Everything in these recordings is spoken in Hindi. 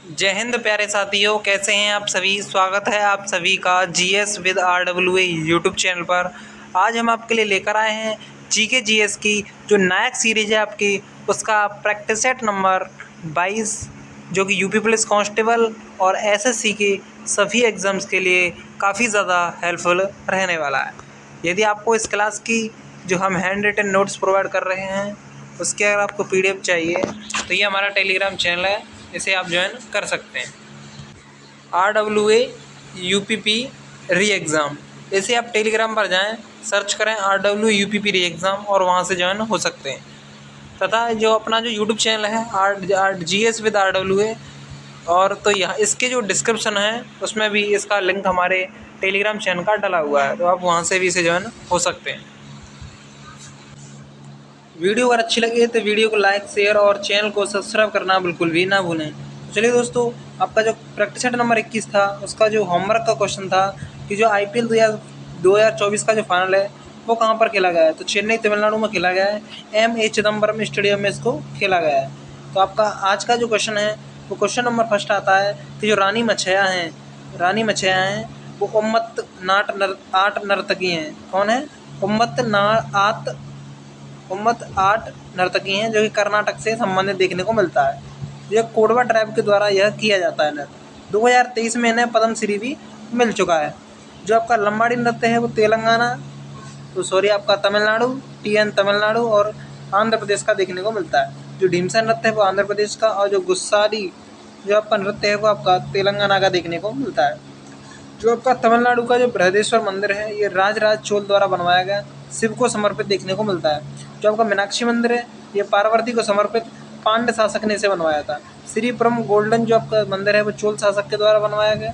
जय हिंद प्यारे साथियों, कैसे हैं आप सभी। स्वागत है आप सभी का GS with RWA YouTube channel पर। आज हम आपके लिए लेकर आए हैं जीके जीएस की जो नायक सीरीज है आपकी, उसका प्रैक्टिस सेट नंबर 22, जो कि यूपी पुलिस कांस्टेबल और एसएससी के सभी एग्ज़ाम्स के लिए काफ़ी ज़्यादा हेल्पफुल रहने वाला है। यदि आपको इस क्लास की जो हम हैंड रिटन नोट्स प्रोवाइड कर रहे हैं उसके अगर आपको PDF चाहिए तो ये हमारा टेलीग्राम चैनल है, इसे आप ज्वाइन कर सकते हैं। RWA UPP री एग्ज़ाम, इसे आप टेलीग्राम पर जाएं, सर्च करें RWA UPP री एग्ज़ाम और वहां से ज्वाइन हो सकते हैं। तथा जो अपना जो यूट्यूब चैनल है GS विद RWA, और तो यहाँ इसके जो डिस्क्रिप्शन है उसमें भी इसका लिंक हमारे टेलीग्राम चैनल का डला हुआ है, तो आप वहाँ से भी इसे ज्वाइन हो सकते हैं। वीडियो अगर अच्छी लगी तो वीडियो को लाइक, शेयर और चैनल को सब्सक्राइब करना बिल्कुल भी ना भूलें। तो चलिए दोस्तों, आपका जो प्रैक्टिस सेट नंबर 21 था उसका जो होमवर्क का क्वेश्चन था कि जो IPL 2024 का जो फाइनल है वो कहाँ पर खेला गया है, तो चेन्नई तमिलनाडु में खेला गया है। M.A. चिदम्बरम स्टेडियम में इसको खेला गया है। तो आपका आज का जो क्वेश्चन है वो क्वेश्चन नंबर फर्स्ट आता है कि जो रानी मछिया हैं वो आठ नर्तकी हैं। कौन है? उम्मत आठ नर्तकी हैं जो कि कर्नाटक से संबंधित देखने को मिलता है। यह कोडवा ट्राइब के द्वारा यह किया जाता है नृत्य। 2023 में इन्हें पद्मश्री भी मिल चुका है। जो आपका लंबाड़ी नृत्य है वो आपका तमिलनाडु, TN तमिलनाडु और आंध्र प्रदेश का देखने को मिलता है। जो ढीमसा नृत्य है वो आंध्र प्रदेश का, और जो गुस्साडी जो आपका नृत्य है वो आपका तेलंगाना का देखने को मिलता है। जो आपका तमिलनाडु का जो बृहदेश्वर मंदिर है ये राजराज चोल द्वारा बनवाया गया शिव को समर्पित देखने को मिलता है। जो आपका मीनाक्षी मंदिर है ये पार्वती को समर्पित पांड्य शासक ने इसे बनवाया था। श्रीपुरम गोल्डन जो आपका मंदिर है वो चोल शासक के द्वारा बनवाया गया।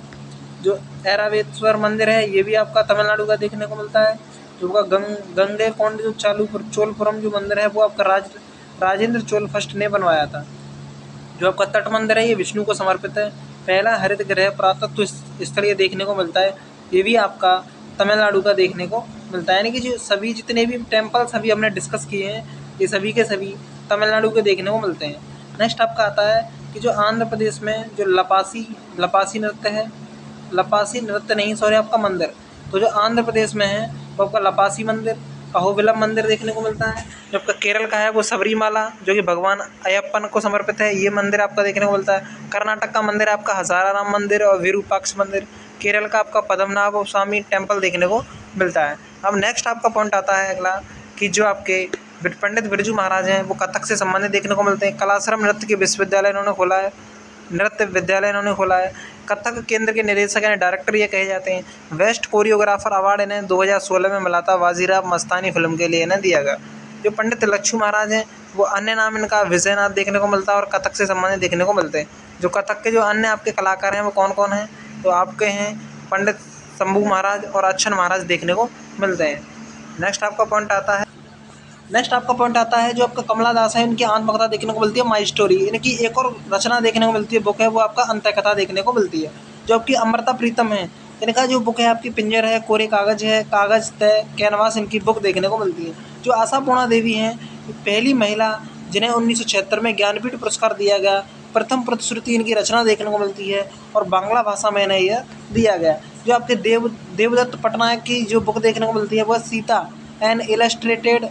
जो ऐरावतेश्वर मंदिर है ये भी आपका तमिलनाडु का देखने को मिलता है। जो आपका गंगैकोंड जो चोलपुरम जो मंदिर है वो आपका राजेंद्र चोल फर्स्ट ने बनवाया था। जो आपका तट मंदिर है ये विष्णु को समर्पित है। पहला हरित ग्रह पुरातत्व स्थल ये देखने को मिलता है, ये भी आपका तमिलनाडु का देखने को मिलता है। यानी कि जो सभी जितने भी टेम्पल सभी हमने डिस्कस किए हैं ये सभी के सभी तमिलनाडु के देखने को मिलते हैं। नेक्स्ट आपका आता है कि जो आंध्र प्रदेश में जो लपासी नृत्य है, लपासी नृत्य नहीं सॉरी आपका मंदिर, तो जो आंध्र प्रदेश में है वो आपका लपासी मंदिर, अहोबिलम मंदिर देखने को मिलता है। जो आपका केरल का है वो सबरीमाला जो कि भगवान अयप्पन को समर्पित है, ये मंदिर आपका देखने को मिलता है। कर्नाटक का मंदिर आपका हजाराराम मंदिर और विरूपाक्ष मंदिर। केरल का आपका पद्मनाभ स्वामी टेम्पल देखने को मिलता है। अब नेक्स्ट आपका पॉइंट आता है अगला कि जो आपके पंडित बिरजू महाराज हैं वो कथक से संबंधित देखने को मिलते हैं। कलाश्रम नृत्य के विश्वविद्यालय इन्होंने खोला है, नृत्य विद्यालय इन्होंने खोला है। कथक केंद्र के निदेशक यानी डायरेक्टर ये कहे जाते हैं। बेस्ट कोरियोग्राफर अवार्ड इन्हें 2016 में मिला था, वाजीराव मस्तानी फिल्म के लिए इन्हें दिया गया। जो पंडित लक्ष्मी महाराज हैं वो अन्य नाम इनका विजयनाथ देखने को मिलता है और कथक से संबंधित देखने को मिलते हैं। जो कथक के जो अन्य आपके कलाकार हैं वो कौन कौन हैं, तो आपके हैं पंडित शंभू महाराज और अच्छन महाराज देखने को मिलते हैं। नेक्स्ट आपका पॉइंट आता है जो आपका कमला दास है, इनकी आत्मकथा देखने को मिलती है, माई स्टोरी। इनकी एक और रचना देखने को मिलती है, बुक है वो आपका अंत्य कथा देखने को मिलती है। जो आपकी अमृता प्रीतम है, इनका जो बुक है आपकी पिंजर है, कोरे कागज है, कागज तय कैनवास, इनकी बुक देखने को मिलती है। जो आशापूर्णा देवी हैं पहली महिला जिन्हें 1976 में ज्ञानपीठ पुरस्कार दिया गया, प्रथम प्रतिश्रुति इनकी रचना देखने को मिलती है और बांग्ला भाषा में इन्हें यह दिया गया। जो आपके देवदत्त पटनायक की जो बुक देखने को मिलती है वह सीता एन इलस्ट्रेटेड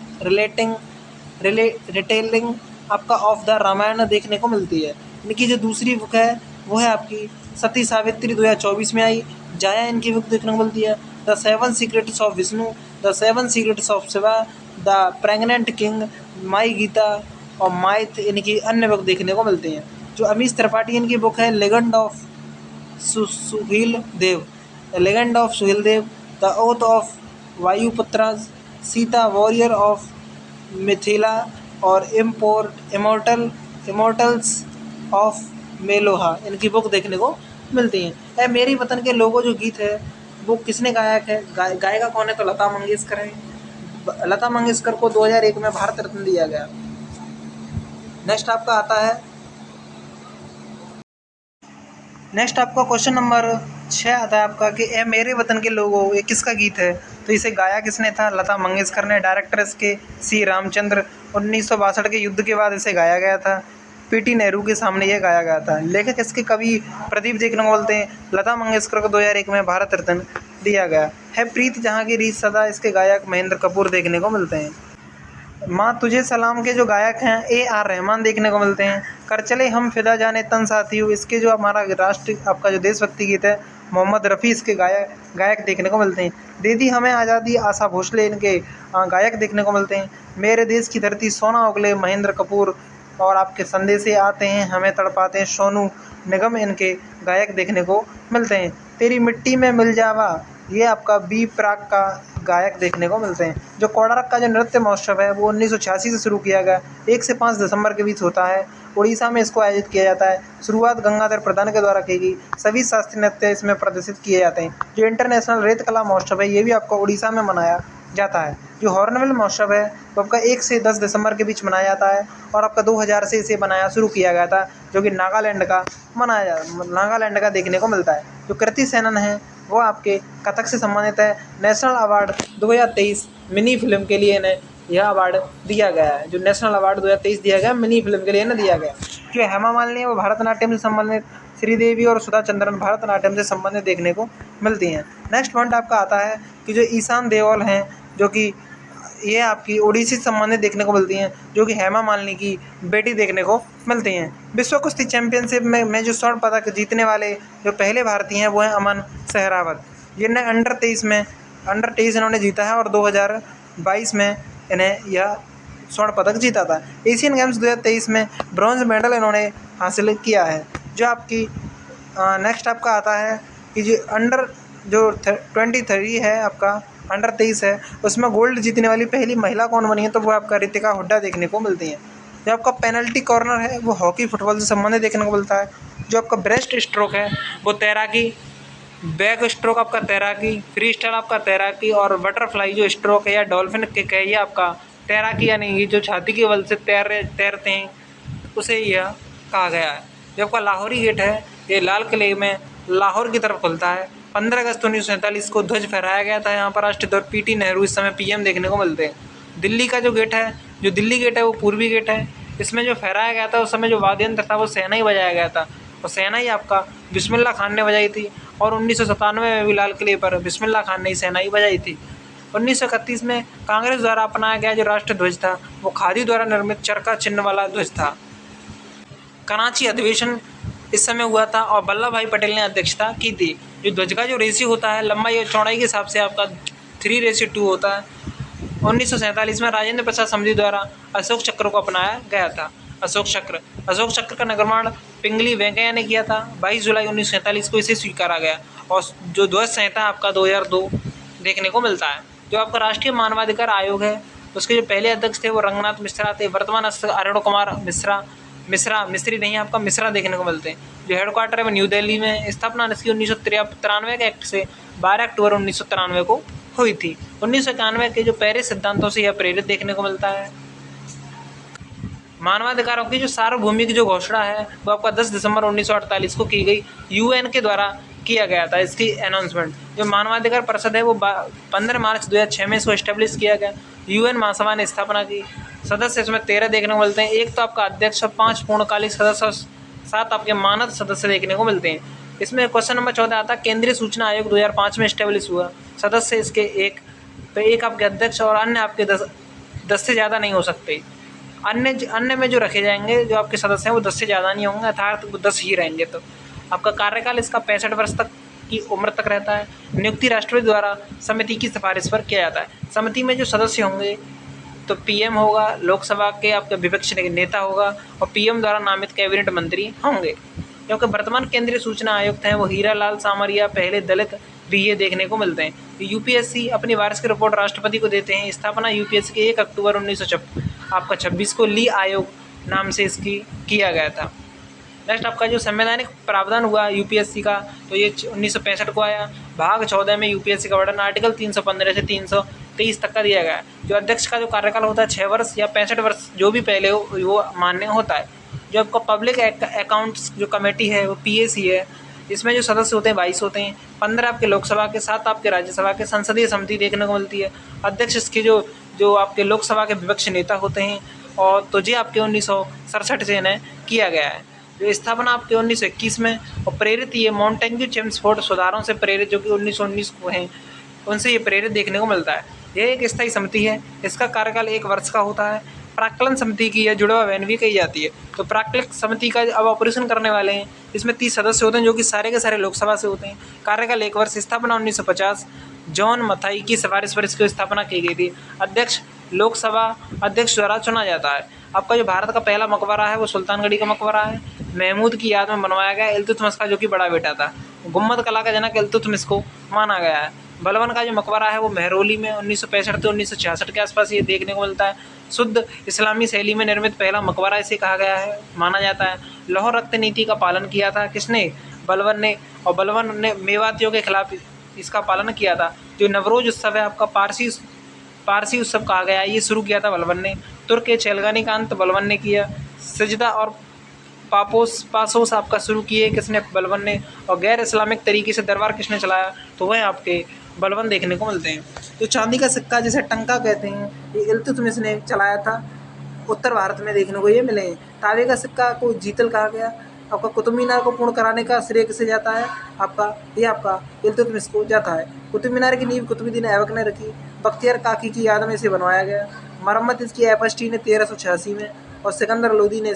रिटेलिंग आपका ऑफ द रामायण देखने को मिलती है। इनकी जो दूसरी बुक है वो है आपकी सती सावित्री 2024 में आई। जाया इनकी बुक देखने को मिलती है। The seven secrets of Vishnu, the seven secrets of Shiva, the pregnant king, my Gita और माइथ इनकी अन्य बुक देखने को मिलती हैं। जो अमीश त्रिपाठी इनकी बुक है legend of Suheldev, the oath of Vayuputra, Sita warrior of Mithila और इमोर्टल्स ऑफ मेलोहा इनकी बुक देखने को मिलती हैं। ए मेरी वतन के लोगों जो गीत है वो किसने गायक है, गायिका कौन है, तो लता मंगेशकर है। लता मंगेशकर को 2001 में भारत रत्न दिया गया। नेक्स्ट आपका क्वेश्चन नंबर 6 आता है आपका कि ए मेरे वतन के लोगों ये किसका गीत है, तो इसे गाया किसने था, लता मंगेशकर ने। डायरेक्टर इसके C रामचंद्र। 1962 के युद्ध के बाद इसे गाया गया था। पीटी नेहरू के सामने यह गाया गया था। लेखक इसके कवि प्रदीप देखने को मिलते हैं। लता मंगेशकर को 2001 में भारत रत्न दिया गया है। प्रीत जहाँ की रीत सदा इसके गायक महेंद्र कपूर देखने को मिलते हैं। माँ तुझे सलाम के जो गायक हैं AR रहमान देखने को मिलते हैं। कर चले हम फिदा जाने तन साथियों, इसके जो हमारा राष्ट्र आपका जो देशभक्ति गीत है मोहम्मद रफ़ी इसके गायक देखने को मिलते हैं। दे दी हमें आज़ादी आशा भोसले इनके गायक देखने को मिलते हैं। मेरे देश की धरती सोना उगले महेंद्र कपूर और आपके संदेशे आते हैं हमें तड़पाते हैं सोनू निगम इनके गायक देखने को मिलते हैं। तेरी मिट्टी में मिल जावा ये आपका बी प्राक का गायक देखने को मिलते हैं। जो कोडारक का जो नृत्य महोत्सव है वो 1986 से शुरू किया गया, 1 से 5 दिसंबर के बीच होता है। उड़ीसा में इसको आयोजित किया जाता है। शुरुआत गंगाधर प्रधान के द्वारा की गई। सभी शास्त्रीय नृत्य इसमें प्रदर्शित किए जाते हैं। जो इंटरनेशनल रेत कला महोत्सव है ये भी आपका उड़ीसा में मनाया जाता है। जो हॉर्नबिल महोत्सव है वो आपका 1 से 10 दिसंबर के बीच मनाया जाता है और आपका 2000 से इसे बनाया शुरू किया गया था, जो कि नागालैंड का देखने को मिलता है। जो कृति सेनन है वो आपके कथक से संबंधित है। नेशनल अवार्ड 2023 मिनी फिल्म के लिए इन्हें यह अवार्ड दिया गया है। जो नेशनल अवार्ड 2023 दिया गया मिनी फिल्म के लिए इन्हें दिया गया। जो हेमा मालिनी है वो भरतनाट्यम से संबंधित, श्रीदेवी और सुधा चंद्रन भरतनाट्यम से संबंधित देखने को मिलती हैं। नेक्स्ट पॉइंट आपका आता है कि जो ईशान देओल हैं जो कि ये आपकी ओडिसी से संबंधित देखने को मिलती हैं, जो कि हेमा मालिनी की बेटी देखने को मिलती हैं। विश्व कुश्ती चैंपियनशिप में जो स्वर्ण पदक जीतने वाले जो पहले भारतीय हैं वो हैं अमन सहरावत, जिन्हें अंडर 23 इन्होंने जीता है और 2022 में इन्हें यह स्वर्ण पदक जीता था। एशियन गेम्स 2023 में ब्रॉन्ज मेडल इन्होंने हासिल किया है। जो आपकी नेक्स्ट आपका आता है कि जो अंडर 23 है आपका अंडर 23 है उसमें गोल्ड जीतने वाली पहली महिला कौन बनी है, तो वो आपका रितिका हुड्डा देखने को मिलती है। जो आपका पेनल्टी कॉर्नर है वो हॉकी फुटबॉल से संबंधित देखने को मिलता है। जो आपका ब्रेस्ट स्ट्रोक है वो तैराकी, बैक स्ट्रोक आपका तैराकी, फ्री स्टाइल आपका तैराकी और बटरफ्लाई जो स्ट्रोक है या डॉल्फिन किक है ये आपका तैराकी, यानी ये जो छाती के बल से तैरते हैं उसे यह कहा गया है। जो आपका लाहौरी गेट है ये लाल किले में लाहौर की तरफ खुलता है। 15 अगस्त 1947 को ध्वज फहराया गया था। यहाँ पर राष्ट्रध्वज पीटी नेहरू इस समय PM देखने को मिलते हैं। दिल्ली का जो गेट है, जो दिल्ली गेट है वो पूर्वी गेट है। इसमें जो फहराया गया था उस समय जो वाद्य यंत्र था वो सेना ही बजाया गया था और सेना ही आपका बिस्मिल्लाह खान ने बजाई थी। और 1997 में भी लाल किले पर बिस्मिल्लाह खान ने ही सेना ही बजाई थी। 1931 में कांग्रेस द्वारा अपनाया गया जो राष्ट्र ध्वज था वो खादी द्वारा निर्मित चरखा चिन्ह वाला ध्वज था। कराची अधिवेशन इस समय हुआ था और वल्लभ भाई पटेल ने अध्यक्षता की थी। जो ध्वज का जो रेशियो होता है लंबाई और चौड़ाई के हिसाब से आपका 3:2 होता है। 1947 में राजेंद्र प्रसाद समधी द्वारा अशोक चक्र को अपनाया गया था। अशोक चक्र का निर्माण पिंगली वेंकैया ने किया था। 22 जुलाई 1947 को इसे स्वीकारा गया और जो ध्वज संहिता आपका 2002 देखने को मिलता है। जो आपका राष्ट्रीय मानवाधिकार आयोग है उसके जो पहले अध्यक्ष थे वो रंगनाथ मिश्रा थे। वर्तमान अरुण कुमार मिस्त्री नहीं आपका मिश्रा देखने को मिलते हैं। जो हेडक्वार्टर है वो न्यू दिल्ली में। स्थापना इसकी 1993 के एक्ट से 12 अक्टूबर 1993 को हुई थी। 1991 के जो पेरिस सिद्धांतों से यह प्रेरित देखने को मिलता है। मानवाधिकारों की जो सार्वभौमिक जो घोषणा है वो आपका 10 दिसंबर 1948 को की गई, UN के द्वारा किया गया था इसकी अनाउंसमेंट। जो मानवाधिकार परिषद है वो 15 मार्च 2006 में इसको इस्टेब्लिश किया गया। UN महासभा ने स्थापना की। सदस्य इसमें 13 देखने को मिलते हैं। एक तो आपका अध्यक्ष और 5 पूर्णकालिक सदस्य और 7 आपके मानद सदस्य देखने को मिलते हैं। इसमें क्वेश्चन नंबर 14 आता है केंद्रीय सूचना आयोग 2005 में इस्टेब्लिश हुआ। सदस्य इसके एक आपके अध्यक्ष और अन्य आपके 10 से ज़्यादा नहीं हो सकते। अन्य में जो रखे जाएंगे जो आपके सदस्य हैं वो 10 से ज़्यादा नहीं होंगे, अर्थात वो 10 ही रहेंगे। तो आपका कार्यकाल इसका 65 वर्ष तक की उम्र तक रहता है। नियुक्ति राष्ट्रपति द्वारा समिति की सिफारिश पर किया जाता है। समिति में जो सदस्य होंगे तो PM होगा, लोकसभा के आपके विपक्ष नेता होगा और PM द्वारा नामित कैबिनेट मंत्री होंगे। क्योंकि वर्तमान केंद्रीय सूचना आयुक्त हैं वो हीरालाल सामरिया, पहले दलित भी ये देखने को मिलते हैं। UPSC अपनी वार्षिक रिपोर्ट राष्ट्रपति को देते हैं। स्थापना UPSC के 1 अक्टूबर 1926 को ली आयोग नाम से इसकी किया गया था। नेक्स्ट आपका जो संवैधानिक प्रावधान हुआ UPSC का तो ये 1965 को आया। भाग 14 में UPSC का वर्णन आर्टिकल 315 से 323 तक का दिया गया है। जो अध्यक्ष का जो कार्यकाल होता है 6 वर्ष या 65 वर्ष जो भी पहले हो वो मान्य होता है। जो आपका पब्लिक अकाउंट्स जो कमेटी है वो PAC है। इसमें जो सदस्य होते हैं 22 होते हैं। 15 आपके लोकसभा के, 7 आपके राज्यसभा के। संसदीय समिति देखने को मिलती है। अध्यक्ष इसके जो आपके लोकसभा के विपक्ष नेता होते हैं और तो जी आपके 1967 से इन्हें किया गया है। जो स्थापना आपके 1921 में और प्रेरित ये मॉन्टेग्यू चेम्सफोर्ड सुधारों से प्रेरित जो कि 1919 को हैं, उनसे ये प्रेरित देखने को मिलता है। यह एक स्थायी समिति है, इसका कार्यकाल 1 वर्ष का होता है। प्राक्कलन समिति की या जुड़वा बहन भी कही जाती है। तो प्राक्कलन समिति का अब ऑपरेशन करने वाले हैं, इसमें 30 सदस्य होते हैं जो कि सारे के सारे लोकसभा से होते हैं। कार्यकाल 1 वर्ष। स्थापना 1950 जॉन मथाई की सिफारिश पर इसकी स्थापना की गई थी। अध्यक्ष लोकसभा अध्यक्ष द्वारा चुना जाता है। आपका जो भारत का पहला मकबरा है वो सुल्तानगढ़ी का मकबरा है, महमूद की याद में बनवाया गया, इल्तुतमिश का जो कि बड़ा बेटा था। गुम्मद कला का जनक इल्तुतमिश को माना गया है। बलबन का जो मकबरा है वो महरौली में 1965 से 1966 के आसपास ये देखने को मिलता है। शुद्ध इस्लामी शैली में निर्मित पहला मकबरा इसे कहा गया है, माना जाता है। लाहौर रक्त नीति का पालन किया था किसने? बलबन ने। और बलबन ने मेवातियों के खिलाफ इसका पालन किया था। जो नवरोज उत्सव है आपका पारसी उत्सव कहा गया है, ये शुरू किया था बलबन ने। तुर्क के चेलगानी का अंत बलबन ने किया। सजदा और पासोस आपका शुरू किए किसने? बलबन ने। और गैर इस्लामिक तरीके से दरबार किसने चलाया? तो वह आपके बलबन देखने को मिलते हैं। जो चांदी का सिक्का जिसे टंका कहते हैं, ये इल्तुतमिश ने चलाया था। उत्तर भारत में देखने को ये मिले हैं। तांबे का सिक्का को जीतल कहा गया। आपका कुतुब मीनार को पूर्ण कराने का श्रेय किसे जाता है? आपका इल्तुतमिश को जाता है। कुतुब मीनार की नींव कुतुबुद्दीन ऐबक ने रखी। बख्तियार काकी की याद में इसे बनवाया गया। मरम्मत इसकी एफएसटी ने 1386 में और सिकंदर लोदी ने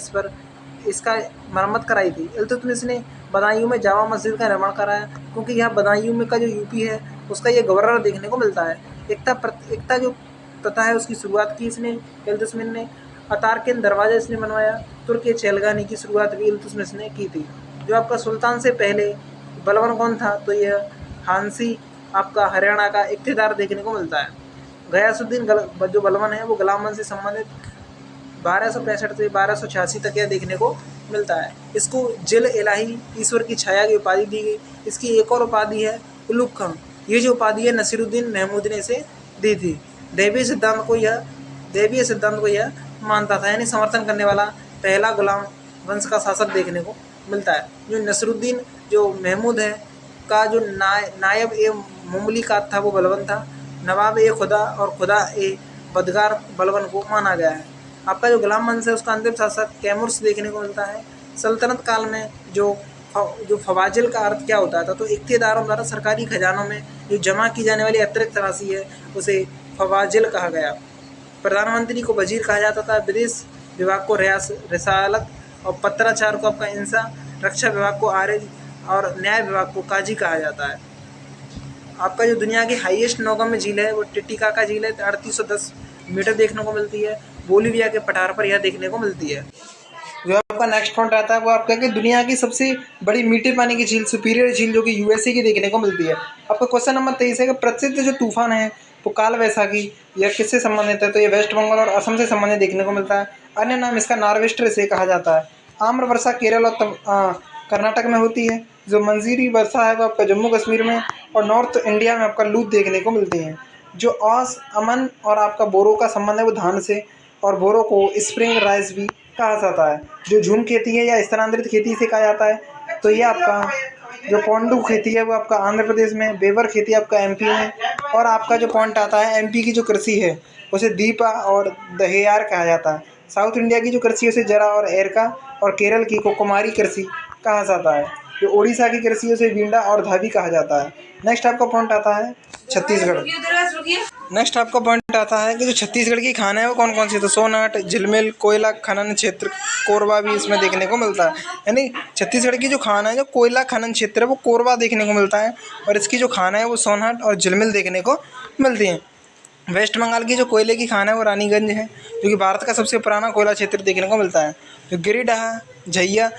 इसका मरम्मत कराई थी। इल्तुतमिश ने बदायूं में जामा मस्जिद का निर्माण कराया, क्योंकि यहाँ बदायूं में का जो यूपी है उसका ये गवर्नर देखने को मिलता है। एकता जो प्रथा है उसकी शुरुआत की इसने, इल्तुतमिश ने। अतारकन दरवाजा इसने बनवाया। तुर्क के चेलगानी की शुरुआत भी इल्तुतमिश ने की थी। जो आपका सुल्तान से पहले बलबन कौन था? तो यह हांसी आपका हरियाणा का इक़्तिदार देखने को मिलता है। गयासुद्दीन जो बलबन है वो गुलाम से संबंधित 1265 से 1286 तक यह देखने को मिलता है। इसको जिल इलाही ईश्वर की छाया की उपाधि दी गई। इसकी एक और उपाधि है उलूग खां। ये जो उपाधि है नसीरुद्दीन महमूद ने इसे दी थी। दैवीय सिद्धांत को यह मानता था, यानी समर्थन करने वाला पहला गुलाम वंश का शासक देखने को मिलता है। जो नसीरुद्दीन जो महमूद है का जो नायब ए मुमलिकात था वो बलबन था। नवाब ए खुदा और खुदा ए बदगार बलबन को माना गया है। आपका जो गुलाम वंश है उसका अंतिम शासक कैमुर्स देखने को मिलता है। सल्तनत काल में जो फवाजिल का अर्थ क्या होता था? तो इक़्तिदारों द्वारा सरकारी खजानों में जो जमा की जाने वाली अतिरिक्त राशि है उसे फवाजिल कहा गया। प्रधानमंत्री को वजीर कहा जाता था। विदेश विभाग को रिसालत और पत्राचार को आपका इंसा, रक्षा विभाग को आरिज और न्याय विभाग को काजी कहा जाता है। आपका जो दुनिया की हाईएस्ट नौगम्य झील है वो टिटिकाका झील है, 3810 मीटर देखने को मिलती है। बोलीविया के पठार पर यह देखने को मिलती है। जो आपका नेक्स्ट पॉइंट आता है वो आपका कि दुनिया की सबसे बड़ी मीठे पानी की झील सुपीरियर झील जो कि यूएसए की देखने को मिलती है। आपका क्वेश्चन नंबर 23 है कि प्रसिद्ध जो तूफान है वो काल वैसाखी यह किससे संबंधित है? तो ये वेस्ट बंगाल और असम से संबंधित देखने को मिलता है। अन्य नाम इसका नॉर्वेस्टर से कहा जाता है। आम्र वर्षा केरल और कर्नाटक में होती है। जो मंजीरी वर्षा है वो आपका जम्मू कश्मीर में और नॉर्थ इंडिया में आपका लूत देखने को मिलती है। जो औस अमन और आपका बोरो का संबंध है वो धान से, और बोरो को स्प्रिंग राइस भी कहा जाता है। जो झूम खेती है या स्थानांतरित खेती से कहा जाता है तो ये आपका जो पोंडू खेती है वो आपका आंध्र प्रदेश में, बेवर खेती आपका एमपी में। और आपका जो पॉइंट आता है एमपी की जो कृषि है उसे दीपा और दहेयार कहा जाता है। साउथ इंडिया की जो कृषि है उसे जरा और एरका, और केरल की को कुमारी कृषि कहा जाता है। जो उड़ीसा की कृषि है उसे विंडा और धाबी कहा जाता है। नेक्स्ट आपका पॉइंट आता है छत्तीसगढ़। नेक्स्ट आपका पॉइंट आता है कि जो छत्तीसगढ़ की खान है वो कौन कौन सी? तो सोनाट, झिलमिल, कोयला खनन क्षेत्र, कोरबा भी इसमें देखने को मिलता है। यानी छत्तीसगढ़ की जो खान है जो कोयला खनन क्षेत्र है वो कोरबा देखने को मिलता है, और इसकी जो खान है वो सोनाट और झिलमिल देखने को मिलती है। वेस्ट बंगाल की जो कोयले की खान है वो रानीगंज है, जो कि भारत का सबसे पुराना कोयला क्षेत्र देखने को मिलता है। जो गिरिडीह झैया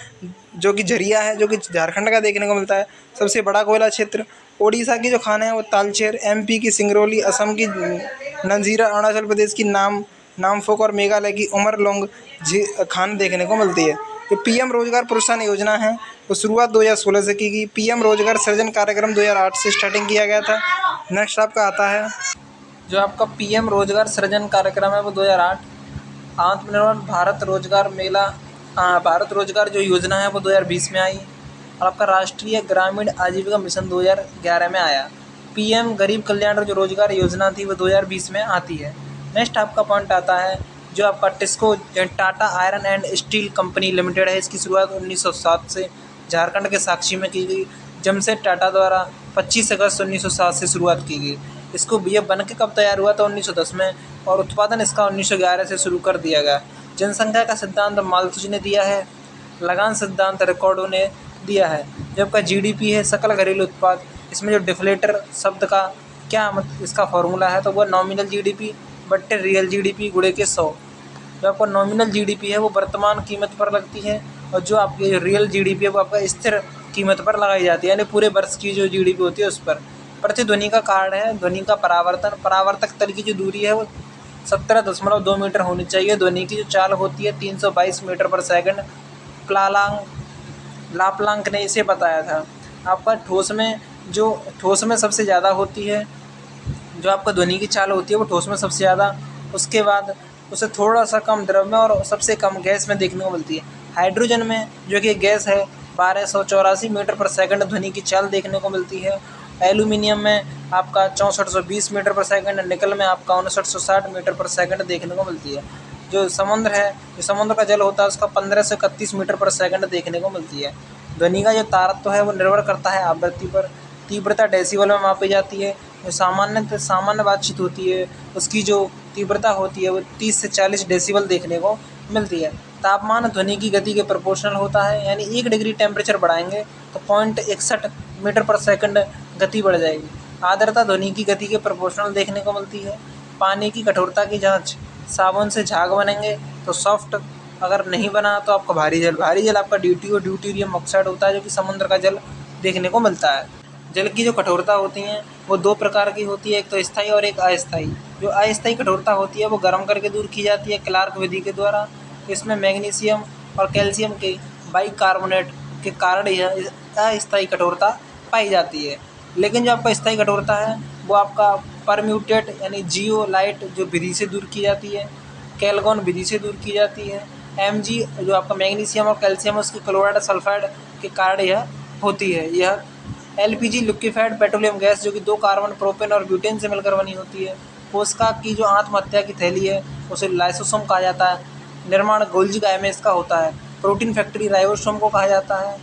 जो कि झरिया है जो कि झारखंड का देखने को मिलता है, सबसे बड़ा कोयला क्षेत्र। ओडिशा की जो खान है वो तालचेर, एमपी की सिंगरौली, असम की नंजीरा, अरुणाचल प्रदेश की नामफोक और मेघालय की उमरलोंग खान देखने को मिलती है। जो पीएम रोजगार प्रोत्साहन योजना है वो शुरुआत 2016 से की गई। पीएम रोजगार सृजन कार्यक्रम 2008 से स्टार्टिंग किया गया था। नेक्स्ट आपका आता है जो आपका पीएम रोजगार सृजन कार्यक्रम है वो 2008। आत्मनिर्भर भारत रोजगार जो योजना है वो 2020 में आई, और आपका राष्ट्रीय ग्रामीण आजीविका मिशन 2011 में आया। पीएम गरीब कल्याण जो रोजगार योजना थी वो 2020 में आती है। नेक्स्ट आपका पॉइंट आता है जो आपका TISCO Tata iron and steel company limited है, इसकी शुरुआत 1907 से झारखंड के साक्षी में की गई। जमशेद टाटा द्वारा 25 अगस्त 1907 से शुरुआत की गई। इसको ये बन के कब तैयार हुआ था? 1910 में, और उत्पादन इसका 1911 से शुरू कर दिया गया। जनसंख्या का सिद्धांत माल्थुज ने दिया है। लगान सिद्धांत रिकॉर्डो ने दिया है। जो आपका जीडीपी है, सकल घरेलू उत्पाद, इसमें जो डिफ्लेटर शब्द का क्या इसका फॉर्मूला है, तो वह नॉमिनल जीडीपी बट्टे रियल जीडीपी गुणे के 100। जो आपका नॉमिनल जीडीपी है वो वर्तमान कीमत पर लगती है, और जो आपकी रियल जीडीपी है वो आपका स्थिर कीमत पर लगाई जाती है, यानी पूरे वर्ष की जो जीडीपी होती है उस पर। प्रतिध्वनि का कारण है ध्वनि का परावर्तक तल की जो दूरी है वो 17.2 मीटर होनी चाहिए। ध्वनि की जो चाल होती है 322 मीटर पर सेकंड। लाप्लांक ने इसे बताया था। आपका ठोस में सबसे ज़्यादा होती है, जो आपका ध्वनि की चाल होती है वो ठोस में सबसे ज़्यादा, उसके बाद उसे थोड़ा सा कम द्रव में और सबसे कम गैस में देखने को मिलती है। हाइड्रोजन में, जो कि गैस है, 1284 मीटर पर सेकंड ध्वनि की चाल देखने को मिलती है। एल्यूमिनियम में आपका 6420 मीटर पर सेकंड, निकल में आपका 5960 मीटर पर सेकंड देखने को मिलती है। जो समुद्र है, जो समुद्र का जल होता है उसका 15 से 31 मीटर पर सेकंड देखने को मिलती है। ध्वनि का जो तारत्व है वो निर्भर करता है आवृत्ति पर। तीव्रता डेसिबल में मापी जाती है। जो सामान्य बातचीत होती है उसकी जो तीव्रता होती है वो 30 से 40 डेसिबल देखने को मिलती है। तापमान ध्वनि की गति के प्रोपोर्शनल होता है, यानी 1 डिग्री टेम्परेचर बढ़ाएंगे तो 0.61 मीटर पर सेकंड गति बढ़ जाएगी। आर्द्रता ध्वनि की गति के प्रोपोर्शनल देखने को मिलती है। पानी की कठोरता की जांच, साबुन से झाग बनेंगे तो सॉफ्ट, अगर नहीं बना तो आपका भारी जल आपका ड्यूटीरियम ऑक्साइड होता है, जो कि समुद्र का जल देखने को मिलता है। जल की जो कठोरता होती हैं वो 2 प्रकार की होती है, एक तो स्थायी और एक अस्थायी। जो अस्थायी कठोरता होती है वो गर्म करके दूर की जाती है क्लार्क विधि के द्वारा। इसमें मैग्नीशियम और कैल्शियम के बाइकार्बोनेट के कारण यह अस्थायी कठोरता पाई जाती है। लेकिन जो आपका स्थायी कठोरता है वो आपका परम्यूटेट यानी जियोलाइट जो विधि से दूर की जाती है, कैल्गोन विधि से दूर की जाती है। Mg जो आपका मैग्नीशियम और कैल्शियम उसकी क्लोराइड सल्फाइड के कारण यह होती है। यह LPG लिक्विफाइड पेट्रोलियम गैस, जो कि 2 कार्बन, प्रोपेन और ब्यूटेन से मिलकर बनी होती है। कोशिका की जो आत्महत्या की थैली है उसे लाइसोसोम कहा जाता है। निर्माण गोल्जी गाय में इसका होता है। प्रोटीन फैक्ट्री राइबोसोम को कहा जाता है।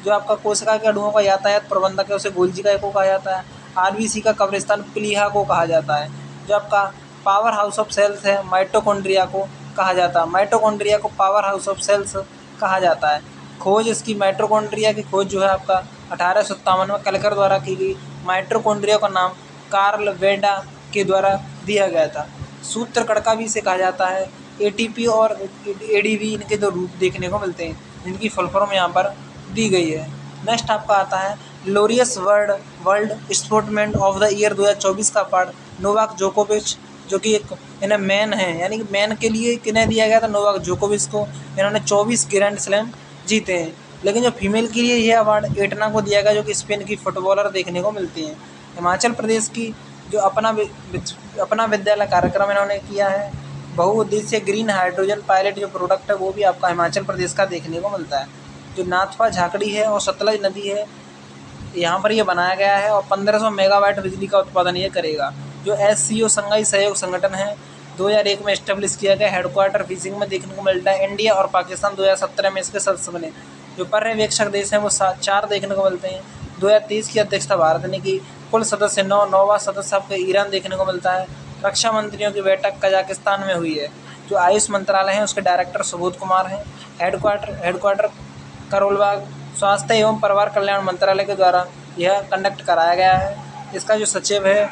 जो आपका कोशिका के अणुओं का यातायात प्रबंधक है उसे गोल्जी गाय को कहा जाता है। RBC का कब्रिस्तान प्लीहा को कहा जाता है। जो आपका पावर हाउस ऑफ सेल्स है माइटोकॉन्ड्रिया को कहा जाता है। माइटोकॉन्ड्रिया को पावर हाउस ऑफ सेल्स कहा जाता है। खोज इसकी माइटोकॉन्ड्रिया की खोज जो है आपका 1857 में कलकर द्वारा की गई। माइटोकॉन्ड्रिया का नाम कार्ल वेडा के द्वारा दिया गया था। सूत्र कणिका भी इसे कहा जाता है। ATP और ADP इनके 2 रूप देखने को मिलते हैं, जिनकी फुल फॉर्म यहाँ पर दी गई है। नेक्स्ट आपका आता है Laureus world sportsman of the year 2024 का पार्ट नोवाक जोकोविच, जो कि एक इन्हें मैन है, यानी कि मैन के लिए किन्हें दिया गया था? नोवाक जोकोविच को। इन्होंने 24 ग्रैंड स्लैम जीते हैं। लेकिन जो फीमेल के लिए यह अवार्ड एटना को दिया गया, जो कि स्पेन की फुटबॉलर देखने को मिलती हैं। हिमाचल प्रदेश की जो अपना विद्यालय कार्यक्रम इन्होंने किया है। बहुउद्देशीय ग्रीन हाइड्रोजन पायलट जो प्रोडक्ट है वो भी आपका हिमाचल प्रदेश का देखने को मिलता है। जो नाथपा झाकड़ी है और सतलज नदी है, यहाँ पर ये बनाया गया है और 1500 मेगावाट बिजली का उत्पादन ये करेगा। जो SCO संघाई सहयोग संगठन है 2001 में इस्टेब्लिश किया गया। हेडक्वार्टर फिशिंग में देखने को मिलता है। इंडिया और पाकिस्तान 2017 में इसके सदस्य बने। जो पर्यवेक्षक देश हैं वो 4 देखने को मिलते हैं। 2023 की अध्यक्षता भारत ने की। कुल सदस्य 9वां सदस्य आपको ईरान देखने को मिलता है। रक्षा मंत्रियों की बैठक कजाकिस्तान में हुई है। जो आयुष मंत्रालय है उसके डायरेक्टर सुबोध कुमार हैं। हेडक्वार्टर करोलबाग स्वास्थ्य एवं परिवार कल्याण मंत्रालय के द्वारा यह कंडक्ट कराया गया है। इसका जो सचिव है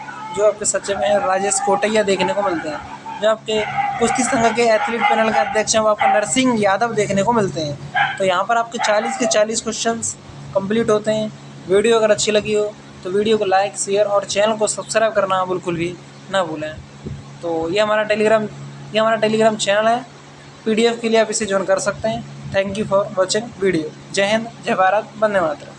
राजेश कोटैया देखने को मिलते हैं। जो आपके कुश्ती संघ के एथलीट पैनल के अध्यक्ष हैं वो आपको नरसिंह यादव देखने को मिलते हैं। तो यहाँ पर आपके 40 के 40 क्वेश्चंस कंप्लीट होते हैं। वीडियो अगर अच्छी लगी हो तो वीडियो को लाइक, शेयर और चैनल को सब्सक्राइब करना बिल्कुल भी ना भूलें। तो ये हमारा टेलीग्राम चैनल है। PDF के लिए आप इसे ज्वाइन कर सकते हैं। Thank you for watching video. जय हिंद, जय भारत, वंदे मातरम।